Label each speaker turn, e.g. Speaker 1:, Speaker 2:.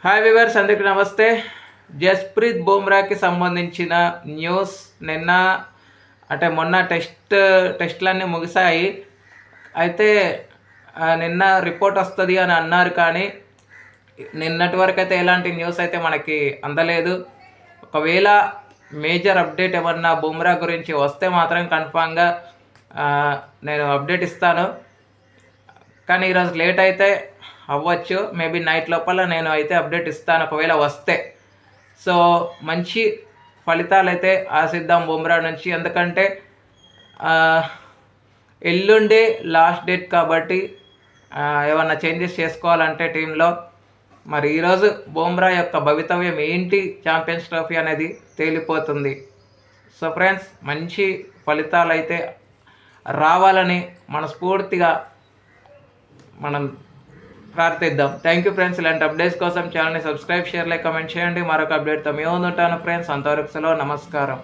Speaker 1: Hi viewers, అందరికీ నమస్తే. జస్ప్రీత్ బుమ్రాకి సంబంధించిన న్యూస్ నిన్న మొన్న టెస్ట్లన్నీ ముగిశాయి. అయితే నిన్న రిపోర్ట్ వస్తుంది అని అన్నారు, కానీ నిన్నటి వరకు అయితే ఎలాంటి న్యూస్ అయితే మనకి అందలేదు. ఒకవేళ మేజర్ అప్డేట్ ఏమన్నా బుమ్రా గురించి వస్తే మాత్రం కన్ఫామ్గా నేను అప్డేట్ ఇస్తాను. కానీ ఈరోజు లేట్ అయితే అవ్వచ్చు, మేబీ నైట్ లోపల నేను అయితే అప్డేట్ ఇస్తాను ఒకవేళ వస్తే. సో మంచి ఫలితాలు అయితే ఆశిద్దాం బుమ్రా నుంచి, ఎందుకంటే ఎల్లుండి లాస్ట్ డేట్ కాబట్టి ఏమన్నా చేంజెస్ చేసుకోవాలంటే టీంలో మరి ఈరోజు బుమ్రా యొక్క భవితవ్యం ఏంటి ఛాంపియన్స్ ట్రోఫీ అనేది తేలిపోతుంది. సో ఫ్రెండ్స్, మంచి ఫలితాలు అయితే రావాలని మనస్ఫూర్తిగా మనం ప్రార్థిద్దాం. Thank you friends. ఇలాంటి అప్డేట్స్ కోసం ఛానల్ని సబ్స్క్రైబ్, షేర్, లైక్, కమెంట్ చేయండి. మరొక అప్డేట్తో మీ ముందు ఉంటాను ఫ్రెండ్స్. అంతవరకు సెలవు, నమస్కారం.